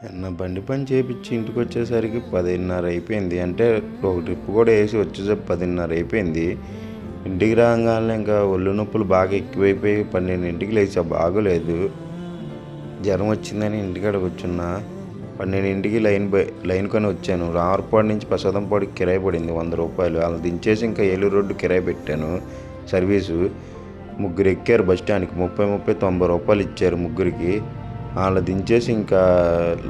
నిన్న బండి పని చేపించి ఇంటికి వచ్చేసరికి 10:30 అయిపోయింది. అంటే ఒక ట్రిప్ కూడా వేసి వచ్చేసరికి 10:30 అయిపోయింది. ఇంటికి రాగానే ఇంకా ఒళ్ళు నొప్పులు బాగా ఎక్కువైపోయి 12కి లేచా. బాగోలేదు, జ్వరం వచ్చిందని ఇంటికాడ కూర్చున్నా. 12కి లైన్ కొని వచ్చాను. రామర్పాడు నుంచి ప్రసాదంపాడికి కిరాయి పడింది 100 రూపాయలు. వాళ్ళు దించేసి ఇంకా ఏలూరు రోడ్డు కిరాయి పెట్టాను సర్వీసు. ముగ్గురు ఎక్కారు బస్ స్టాండ్కి. 90 రూపాయలు ఇచ్చారు ముగ్గురికి. వాళ్ళు దించేసి ఇంకా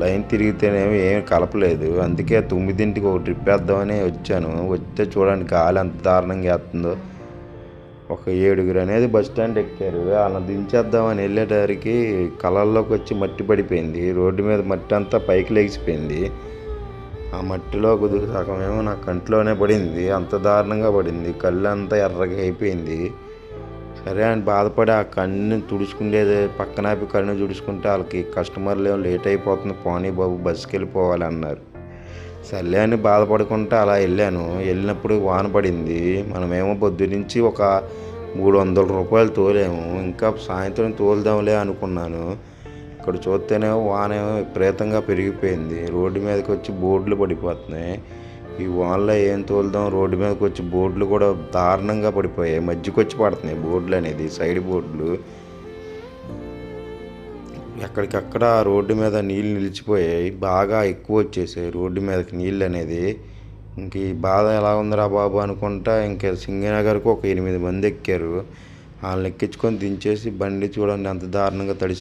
లైన్ తిరిగితేనేమో ఏమి కలపలేదు. అందుకే 9కి ఒక ట్రిప్ వేద్దామని వచ్చాను. వస్తే చూడండి గాలి ఎంత దారుణంగా వేస్తుందో. ఒక 7గురు అనేది బస్ స్టాండ్ ఎక్కారు. వాళ్ళని దించేద్దామని వెళ్ళేటరికి కళ్ళల్లోకి వచ్చి మట్టి పడిపోయింది. రోడ్డు మీద మట్టి అంతా పైకి లేచిపోయింది. ఆ మట్టిలో కొద్దిగా సగమేమో నా కంట్లోనే పడింది. అంత దారుణంగా పడింది. కళ్ళు అంతా ఎర్రగా అయిపోయింది. సరే అని బాధపడి ఆ కన్ను తుడుచుకునేది పక్కనాపి కన్ను తుడుచుకుంటే వాళ్ళకి కస్టమర్లు ఏమో లేట్ అయిపోతుంది, పోనీ బాబు బస్సుకి వెళ్ళిపోవాలి అన్నారు. సర్లే అని బాధపడుకుంటూ అలా వెళ్ళాను. వెళ్ళినప్పుడు వాన పడింది. మనమేమో పొద్దు నుంచి ఒక 300 రూపాయలు తోలాము. ఇంకా సాయంత్రం తోలుదాంలే అనుకున్నాను. ఇక్కడ చూస్తేనేమో వాన ఏమో విపరీతంగా పెరిగిపోయింది. రోడ్డు మీదకి వచ్చి బోర్డులు పడిపోతున్నాయి. ఈ వానలో ఏం తోలుదాం, రోడ్డు మీదకి వచ్చి బోర్డులు కూడా దారుణంగా పడిపోయాయి. మధ్యకొచ్చి పడుతున్నాయి బోర్డులు అనేది, సైడ్ బోర్డులు. ఎక్కడికక్కడ రోడ్డు మీద నీళ్ళు నిలిచిపోయాయి. బాగా ఎక్కువ వచ్చేసాయి రోడ్డు మీదకి నీళ్ళు అనేది. ఇంక ఈ బాధ ఎలా ఉందిరా బాబు అనుకుంటా ఇంకా సింగనగర్కు ఒక 8 మంది ఎక్కారు. వాళ్ళని ఎక్కించుకొని దించేసి బండి చూడండి ఎంత దారుణంగా తడిసి